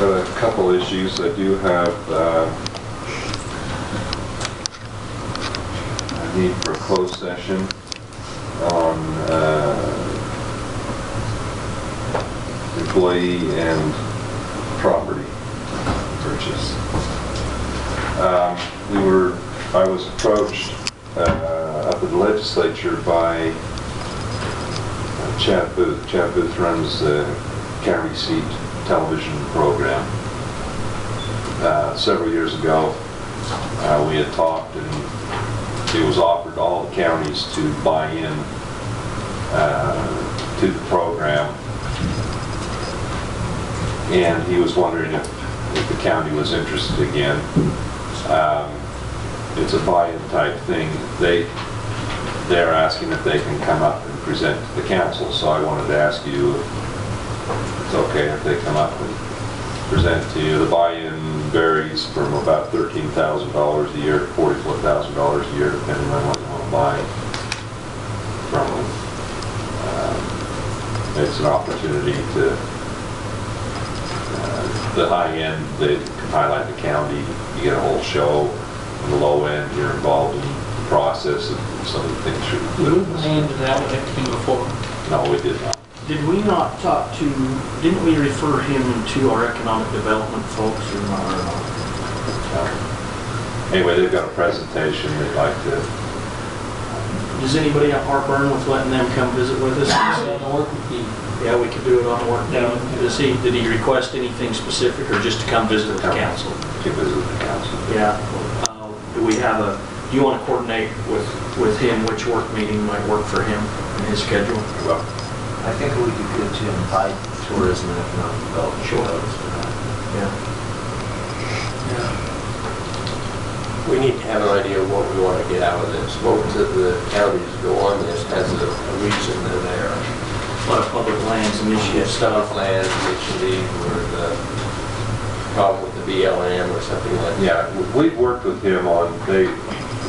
a couple issues. I do have a need for a closed session on employee and property purchase. I was approached up at the legislature by Chad Booth. Chad Booth runs the county seat television program. Several years ago, we had talked, and it was offered to all the counties to buy in to the program. And he was wondering if the county was interested again. It's a buy-in type thing. They're asking if they can come up and present to the council. So I wanted to ask you if it's okay if they come up and present to you. The buy-in varies from about $13,000 a year to $44,000 a year, depending on what you want to buy from them. It's an opportunity to the high end, they highlight the county, you get a whole show. On the low end, you're involved in the process of some of the things you're doing. Did we hand that one to him before? No, we did not. Did we not talk to, didn't we refer him to our economic development folks or not? Anyway, they've got a presentation they'd like to. Does anybody have heartburn with letting them come visit with us? Yeah, we could do it on a work day. Did he request anything specific or just to come visit with the council? To visit with the council. Yeah. Do you want to coordinate with him which work meeting might work for him and his schedule? Well, I think it would be good to invite tourism and economic development. Sure. Yeah. We need to have an idea of what we want to get out of this. Most of the counties go on this has a reason they're there. A lot of public lands initiative stuff. Land initiative or the problem with the BLM or something like that. Yeah, we've worked with him on,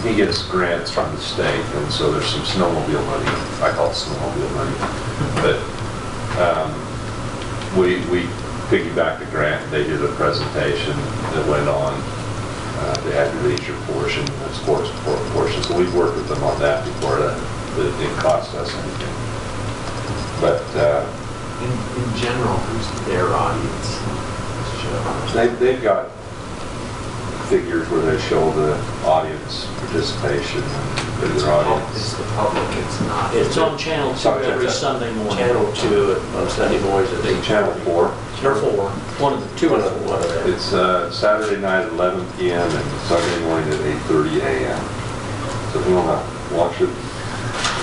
he gets grants from the state, and so there's some snowmobile money. I call it snowmobile money. But we piggybacked a grant. They did a presentation that went on. They had the leisure portion, the sports portion. So we've worked with them on that before that it didn't cost us anything. But in general, who's their audience? They've got figures where they show the audience participation and their audience. It's the public, it's not. It's on Channel 2 every Sunday morning. Channel 2 on Sunday mornings at 8. Channel 4. Or 4. One of the two. One of them. It's Saturday night at 11 p.m. and Sunday morning at 8:30 a.m. So if you want to watch it,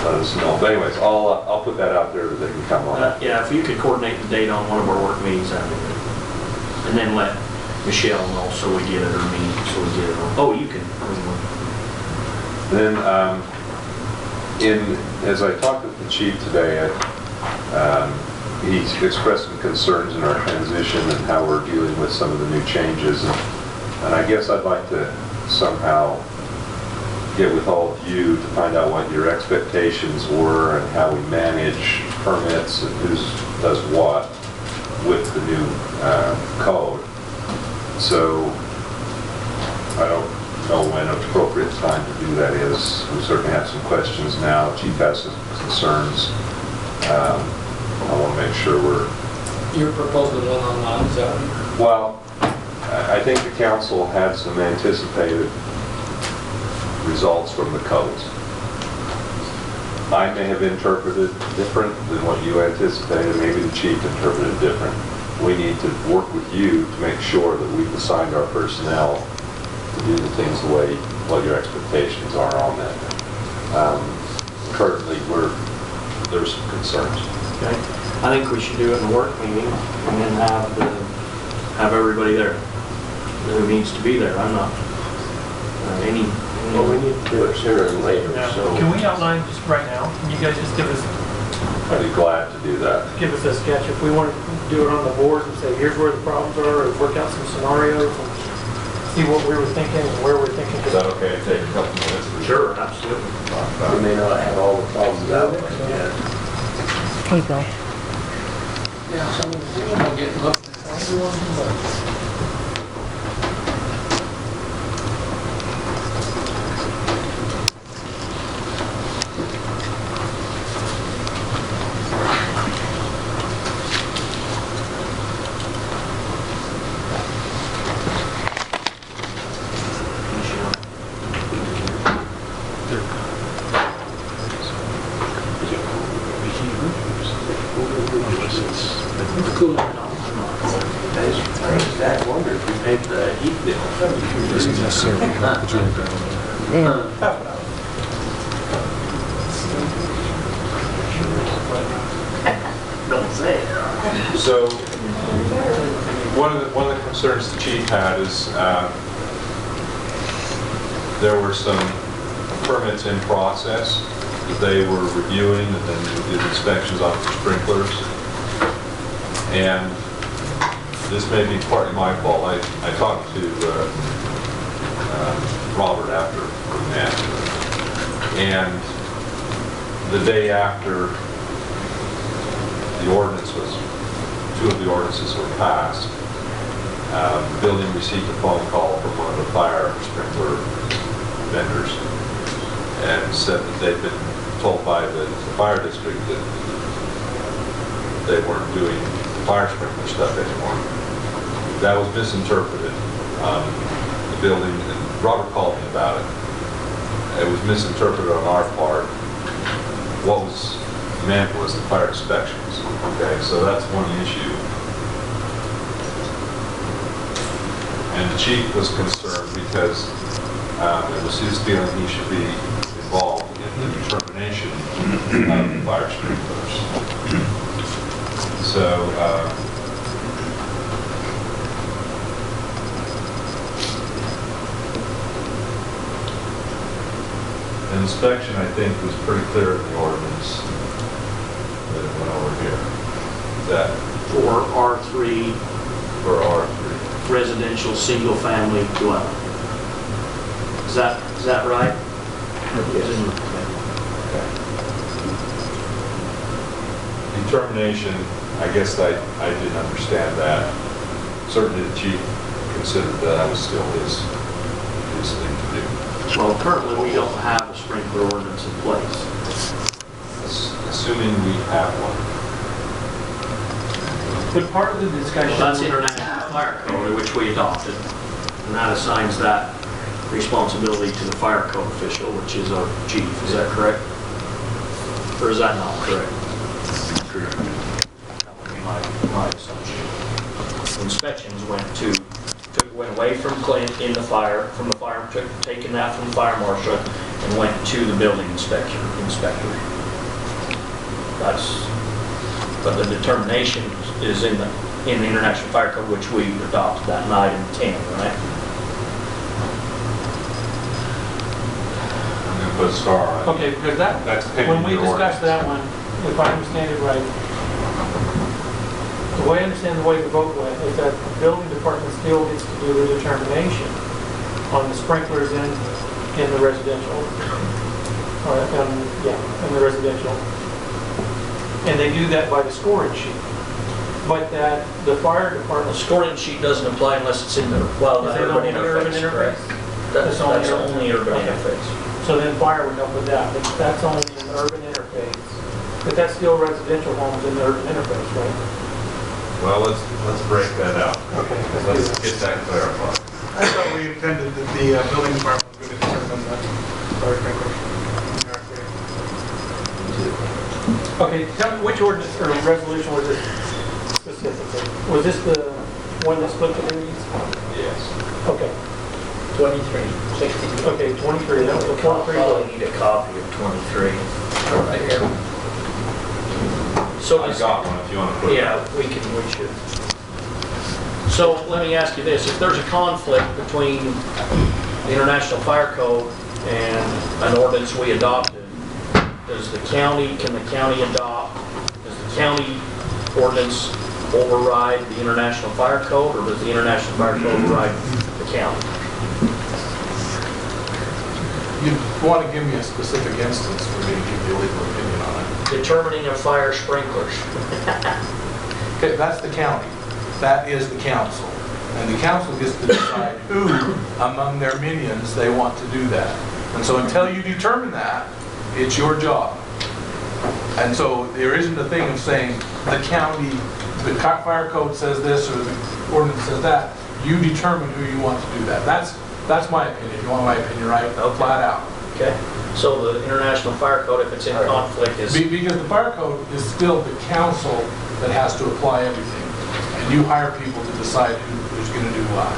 let us know. But anyways, I'll put that out there that they can come on. Yeah, if you could coordinate the date on one of our work meetings, that'd be good. And then let Michelle know so we get it, or me, so we get it on. Oh, you can. Then, as I talked with the chief today, he's expressed some concerns in our transition and how we're dealing with some of the new changes. And I guess I'd like to somehow get with all of you to find out what your expectations were and how we manage permits and who does what with the new code. So I don't know when an appropriate time to do that is. We certainly have some questions now. Chief has some concerns. I want to make sure we're... Your proposal one online, is that right? Well, I think the council had some anticipated results from the codes. I may have interpreted different than what you anticipated. Maybe the chief interpreted different. We need to work with you to make sure that we've assigned our personnel to do the things the way what your expectations are on that. Currently, there's some concerns. Okay. I think we should do it in a work meeting and then have everybody there who needs to be there. I'm not Well, we need to do it sooner than later. Yeah. So Can we outline just right now? Can you guys just give us I'd be glad to do that. a sketch? If we want to do it on the board and say, here's where the problems are, or work out some scenarios and see what we were thinking and where we're thinking. Is that okay to take a couple minutes? Sure, absolutely. we may not have all the problems out yet. Hey, Bill. Yeah, so we'll get looked at. Zach wondered if we paid the heat bill. Doesn't necessarily help the joint Don't say it. So, one of the concerns the chief had is there were some permits in process that they were reviewing, and then we did inspections on the sprinklers. And this may be partly my fault. I talked to Robert after we met, and the day after the ordinance was, two of the ordinances were passed, the building received a phone call from one of the fire sprinkler vendors and said that they'd been told by the fire district that they weren't doing fire sprinkler stuff anymore. That was misinterpreted. The building, and Robert called me about it. It was misinterpreted on our part. What was meant was the fire inspections. Okay, so that's one issue. And the chief was concerned because it was his feeling he should be involved in the determination of the fire sprinklers. So, the inspection, I think, was pretty clear in the ordinance that it went over here. That For R3 for R3. residential single-family dwelling. Is that right? Determination, I guess I didn't understand that. Certainly the chief considered that was still his thing to do. Well, currently we don't have a sprinkler ordinance in place. Assuming we have one. But part of the discussion. That's International Fire Code, which we adopted, and that assigns that responsibility to the fire code official, which is our chief. Is that correct? Or is that not correct? Correct. That would be my assumption. Inspections went away from Clint from the fire, taking that from the fire marshal and went to the building inspector. But the determination is in the International Fire Code, which we adopted that night in 10, right? I'm going to put a star on it. Okay, because That's when we your discussed that one, if I understand it right, the way I understand the way the vote went is that the building department still gets to do the determination on the sprinklers in the residential. In the residential. And they do that by the scoring sheet. But that the fire The department, scoring sheet doesn't apply unless it's in the, well, Is the it urban only urban interface, interface? correct? That's It's only urban. only urban Okay. interface. so then fire would help with that, but that's only in the urban interface. But that's still residential homes in the urban interface, right? Well, let's break that out. Okay. Let's get that clarified. I thought we intended that the building department was going to determine the fire sprinkler. Okay, tell me which ordinance or resolution was this specifically? Was this the one that split the duties? Yes. Okay, 23, 62. okay, 23, that was the 23. Probably need a copy of 23. Right here. So I've is, got one if you want to put it. yeah, we should. So let me ask you this, if there's a conflict between the International Fire Code and an ordinance we adopted, can the county adopt, does the county ordinance override the International Fire Code, or does the International Fire Code override the county? You want to give me a specific instance for me to give you a legal opinion on it? Determining of fire sprinklers. Okay, that's the county. That is the council. And the council gets to decide who among their minions they want to do that. And so until you determine that, it's your job. And so there isn't a thing of saying the county, the fire code says this or the ordinance says that. You determine who you want to do that. That's my opinion. If you want my opinion, right? Flat out. Okay, so the International Fire Code, if it's in conflict, is... Because the fire code is still the council that has to apply everything. and you hire people to decide who's going to do what.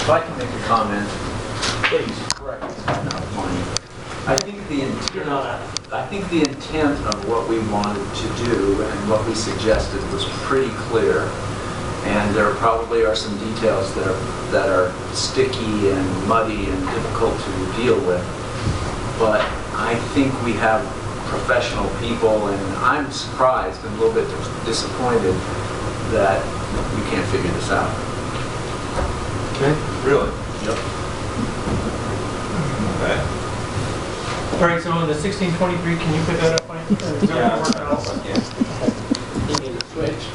If I can make a comment, Please. correct, not money. I think the intent of what we wanted to do and what we suggested was pretty clear. And there probably are some details that are sticky and muddy and difficult to deal with. But I think we have professional people, and I'm surprised and a little bit disappointed that we can't figure this out. Okay. Really? Yep. Okay. All right, so on the 1623, can you put that up, Mike? Is that working out? You need to switch.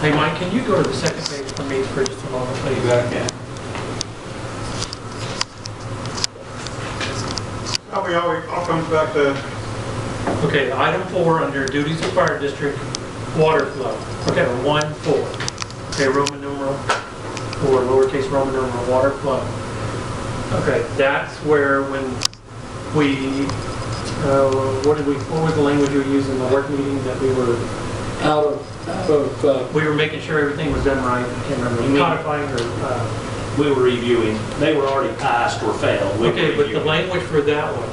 Hey, Mike, can you go to the second page for me for just a moment, please? Yeah. All comes back to, Okay, item 4 under duties of fire district, water flow. Okay, 1-4. Okay, Roman numeral, or lowercase Roman numeral, water flow. Okay, that's where when we, what was the language you were using in the work meeting that we were, we were making sure everything was done right? I can't remember, You mean- codifying or, We were reviewing, they were already passed or failed. We were okay, but the reviewing. language for that one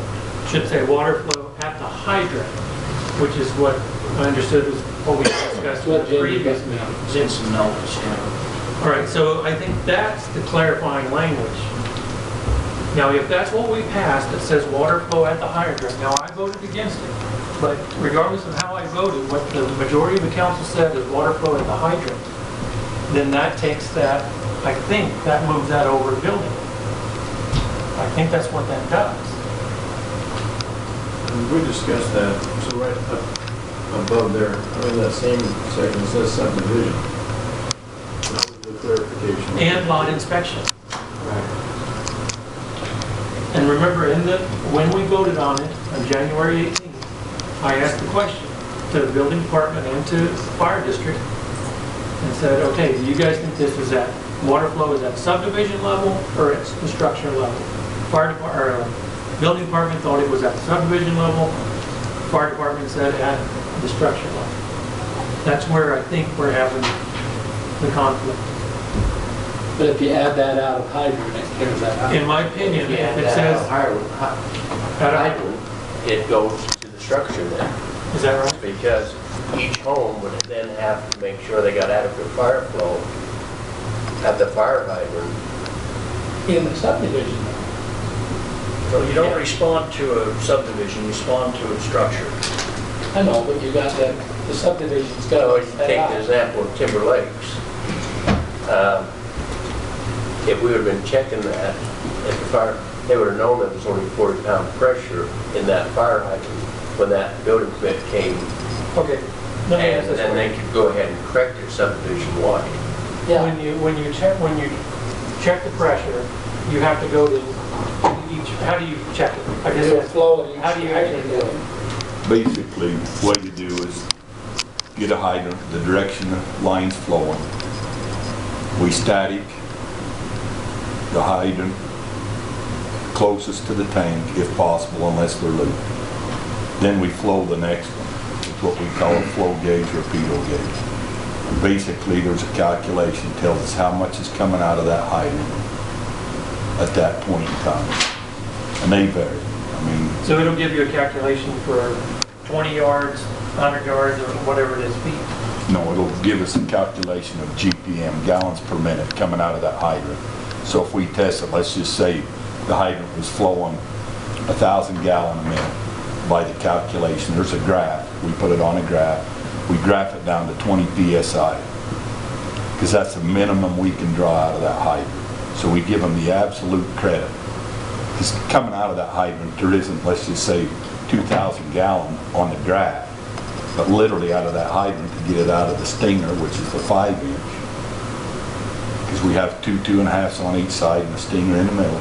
should say water flow at the hydrant, which is what I understood was what we discussed in the previous meeting. It's in some notes, yeah. All right, so I think that's the clarifying language. Now, if that's what we passed, it says water flow at the hydrant. Now, I voted against it, but regardless of how I voted, what the majority of the council said is water flow at the hydrant, then that takes that, I think, that moves that over to building. I think that's what that does. We discussed that, so right up above there, in that same section, it says subdivision. That was the clarification. And lot inspection. And remember, when we voted on it on January 18th, I asked the question to the building department and to the fire district and said, okay, do you guys think this is at, water flow is at subdivision level or it's the structure level? Building department thought it was at the subdivision level. Fire department said at the structure level. That's where I think we're having the conflict. But if you add that out of hydrant, it clears that out. In my opinion, if it says at a hydrant, It goes to the structure then, is that right? because each home would then have to make sure they got adequate fire flow at the fire hydrant. In the subdivision. So you don't respond to a subdivision, you respond to a structure. I know, but you got that, the subdivision's got So to you be take set the out. example of Timber Lakes. If we would have been checking that at the fire, they would have known that there's only 40-pound pressure in that fire hydrant when that building permit came, Okay. Let me ask and this then way. they could go ahead and correct it subdivision-wide. Yeah, When you check the pressure, you have to go to each, how do you check it? I it'll guess, flow in each how do you actually do it? Basically, what you do is get a hydrant, the direction the line's flowing. We static the hydrant closest to the tank if possible, unless they're looped. Then we flow the next one. It's what we call a flow gauge or pitot gauge. Basically, there's a calculation that tells us how much is coming out of that hydrant at that point in time. And they vary. I mean, So it'll give you a calculation for 20 yards, 100 yards, or whatever it is feet. no, it'll give us a calculation of GPM, gallons per minute, coming out of that hydrant. So if we test it, let's just say the hydrant was flowing 1,000 gallon a minute by the calculation. There's a graph. We put it on a graph. We graph it down to 20 PSI because that's the minimum we can draw out of that hydrant. So we give them the absolute credit. Because coming out of that hydrant, there isn't, let's just say, 2,000 gallon on the graph. But literally out of that hydrant to get it out of the stinger, which is the 5-inch. Because we have two 2.5s on each side and a stinger in the middle.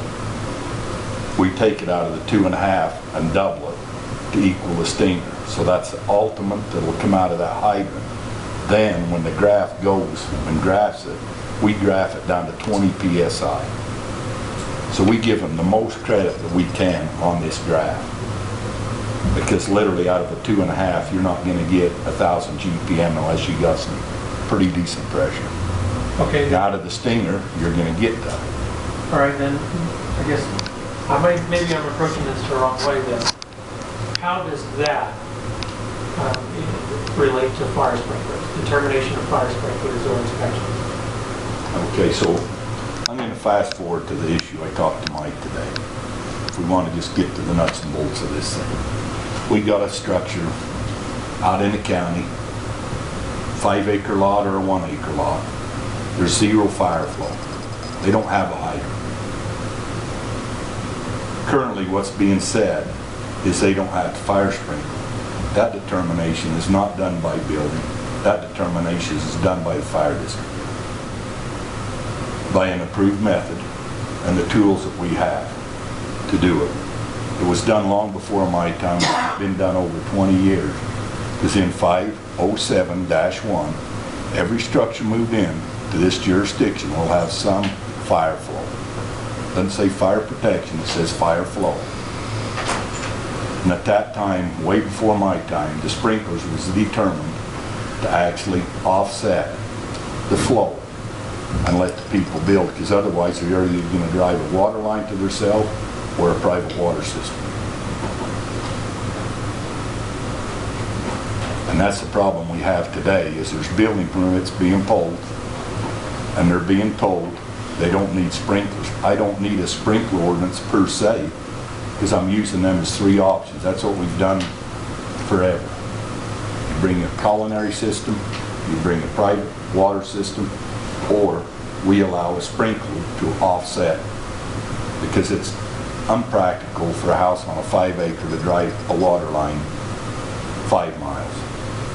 We take it out of the 2.5 and double it to equal the stinger. So that's the ultimate that'll come out of that hydrant Then when the graph goes and graphs it, we graph it down to 20 PSI. So we give them the most credit that we can on this graph. Because literally out of a 2.5, you're not gonna get 1,000 GPM unless you got some pretty decent pressure. Okay, And out of the Stinger, you're gonna get that. all right, then, I guess, maybe I'm approaching this the wrong way then. How does that relate to fire sprinklers, determination of fire sprinklers or inspection? Okay, so I'm gonna fast forward to the issue I talked to Mike today. If we wanna just get to the nuts and bolts of this thing. We got a structure out in the county, 5-acre lot or a 1-acre lot. There's 0 fire flow. They don't have a hydrant. Currently, what's being said is they don't have to fire sprinkler. That determination is not done by building. That determination is done by the fire district, by an approved method and the tools that we have to do it. It was done long before my time. It's been done over 20 years. Because in 507-1, every structure moved in to this jurisdiction will have some fire flow. It doesn't say fire protection, it says fire flow. And at that time, way before my time, the sprinklers was determined to actually offset the flow and let the people build, because otherwise they're either going to drive a water line to themselves or a private water system. And that's the problem we have today, is there's building permits being pulled and they're being told they don't need sprinklers. I don't need a sprinkler ordinance per se, because I'm using them as 3 options. That's what we've done forever. You bring a culinary system, you bring a private water system, or we allow a sprinkler to offset, because it's unpractical for a house on a 5-acre to drive a water line 5 miles.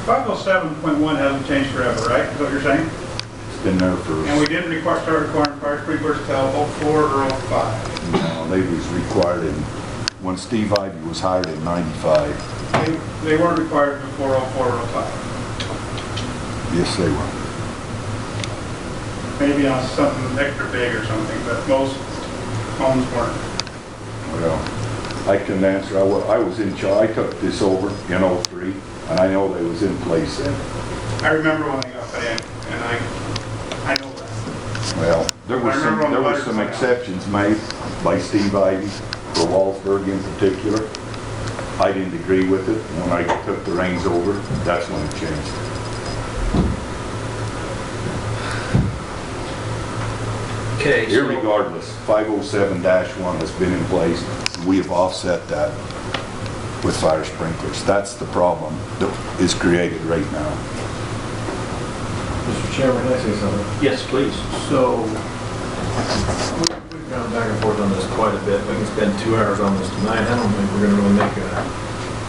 507.1 hasn't changed forever, right? Is what you're saying? It's been there for... And we didn't start requiring fire sprinklers till 04 or 05. No, they was required when Steve Ivy was hired in 95. They weren't required before 04 or 05. Yes, they were. Maybe on something extra big or something, but most homes weren't. Well, I can answer. I was in charge. I took this over in 03, and I know they was in place then. I remember when they got put in, and I know that. Well, there were some exceptions made by Steve Ivy for Wallsburg in particular. I didn't agree with it. When I took the reins over, that's when it changed. Okay. So Irregardless, 507-1 has been in place. We have offset that with fire sprinklers. That's the problem that is created right now. Mr. Chairman, can I say something? yes, please. So, we've gone back and forth on this quite a bit. We can spend 2 hours on this tonight. I don't think we're going to really make a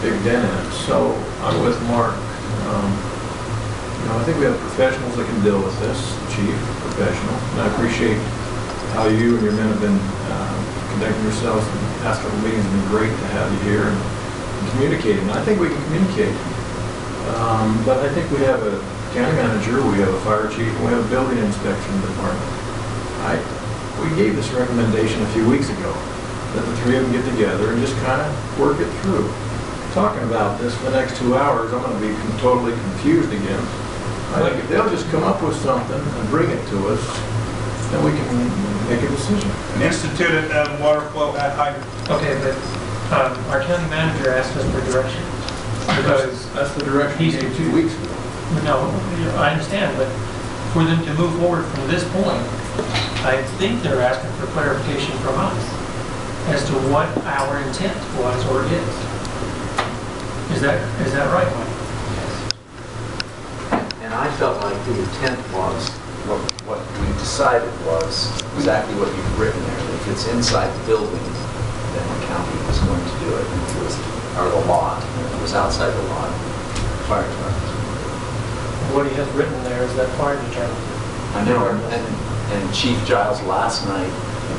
big dent in it. So, I'm with Mark. I think we have professionals that can deal with this, chief, professional. And I appreciate how you and your men have been conducting yourselves. The past couple meetings have been great to have you here and communicating. I think we can communicate. But I think we have a county manager, we have a fire chief, and we have a building inspection department. We gave this recommendation a few weeks ago, that the 3 of them get together and just kind of work it through. Talking about this for the next 2 hours, I'm going to be totally confused again. I think if they'll just come up with something and bring it to us, then we can make a decision. And instituted water flow at hydrant. Okay, but our county manager asked us for direction. Because That's the direction he gave 2 weeks ago. no, I understand, but for them to move forward from this point, I think they're asking for clarification from us as to what our intent was or is. Is that right, Mike? And I felt like the intent was, what we decided was exactly what you've written there. If it's inside the building, then the county was going to do it. And if it was, or the lot, and if it was outside the lot, fire department. What he has written there is that fire determined. I know, and Chief Giles, last night,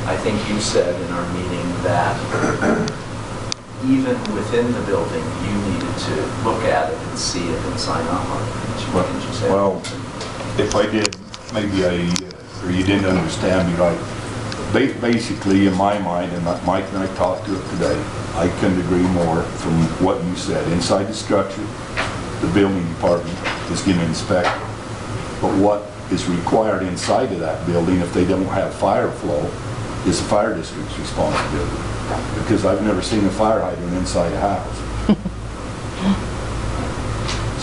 I think you said in our meeting that even within the building, you needed to look at it and see it and sign off on it. Can you say? Well, if I did, maybe or you didn't understand me right. Basically, in my mind, and Mike and I talked to it today, I couldn't agree more from what you said. Inside the structure, the building department is going to inspect, but what is required inside of that building, if they don't have fire flow, is the fire district's responsibility. Because I've never seen a fire hydrant inside a house.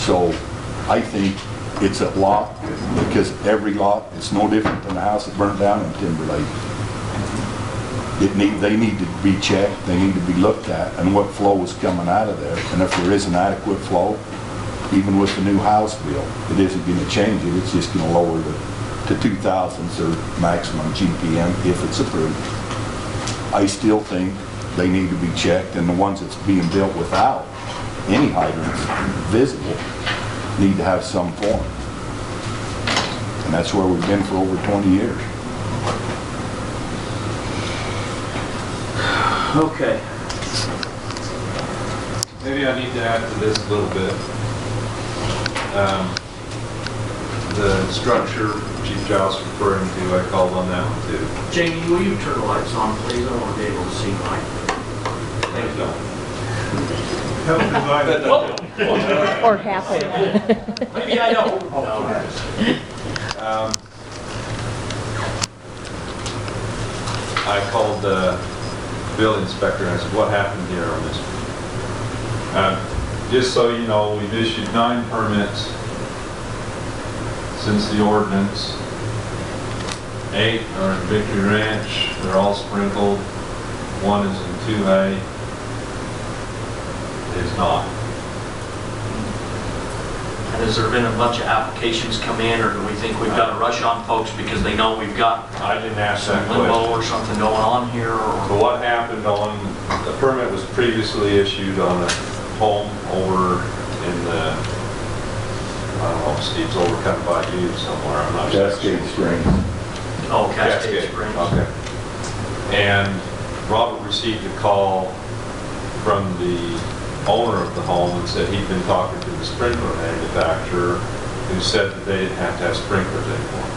So I think it's a lot, because every lot is no different than the house that burned down in Timberlake. They need to be checked, they need to be looked at, and what flow is coming out of there. And if there is an adequate flow, even with the new house bill, it isn't going to change it, it's just going to lower to 2,000s or maximum GPM if it's approved. I still think they need to be checked, and the ones that's being built without any hydrants visible need to have some form. And that's where we've been for over 20 years. Okay. Maybe I need to add to this a little bit. The structure Chief Giles referring to, I called on that one too. Jamie, will you turn the lights on, please? I want to be able to see Mike. Thank you. Or half of it. Maybe I don't. I called the building inspector and I said, what happened here on this? Just so you know, we've issued 9 permits since the ordinance. 8 are in Victory Ranch, they're all sprinkled. 1 is in 2A. It is not. And has there been a bunch of applications come in, or do we think we've got a rush on folks because they know we've got I didn't ask some that limbo question. or something going on here? So Or what happened on, the permit was previously issued on a home over in the, I don't know, Steve's over kind of by you somewhere, I'm not sure. Cascade Springs. oh, Cascade Springs. Okay. And Robert received a call from the owner of the home and said he'd been talking to the sprinkler manufacturer who said that they didn't have to have sprinklers anymore.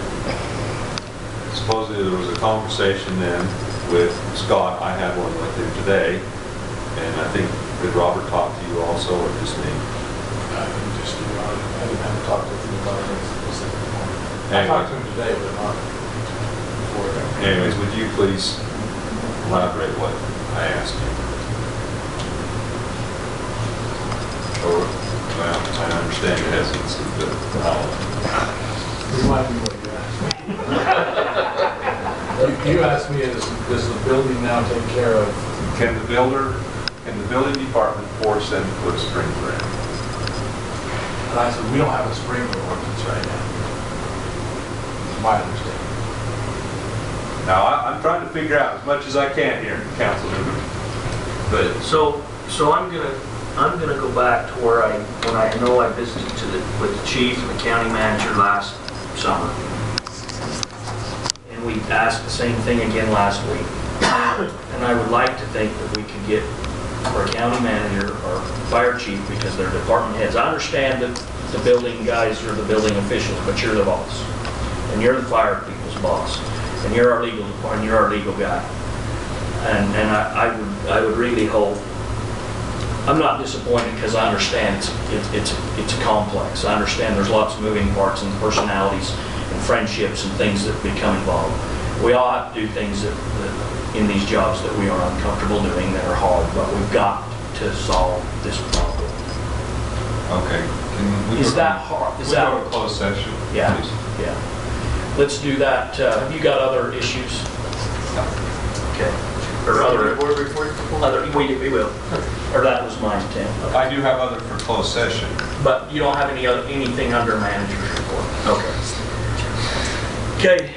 Supposedly there was a conversation then with Scott. I had one with him today, and I think, did Robert talk to you also, or just me? I haven't talked to him about it specifically. I Anyway. talked to him today, but not before that. Anyways, would you please elaborate what I asked you? Or, well, I understand your hesitancy, but Remind me what you asked me. You asked me, is the building now taken care of? can the building department force them to put a sprinkler in? And I said, we don't have a sprinkler ordinance right now. My understanding. Now, I'm trying to figure out as much as I can here, Councilman. But So I'm gonna go back to where when I know I visited with the chief and the county manager last summer. And we asked the same thing again last week. And I would like to think that we could get our county manager or fire chief, because they're department heads. I understand that the building guys are the building officials, but you're the boss. And you're the fire people's boss. And you're our legal department, you're our legal guy. And I would really hope, I'm not disappointed because I understand it's a complex. I understand there's lots of moving parts and personalities and friendships and things that become involved. We all have to do things that in these jobs that we are uncomfortable doing, that are hard, but we've got to solve this problem. okay, Is that hard? Is that go to closed session? Yeah. Please. Yeah. Let's do that. Have you got other issues? Okay. Or other, we will. Or that was my intent. I do have other for closed session. But you don't have anything under manager's report? Okay. Okay.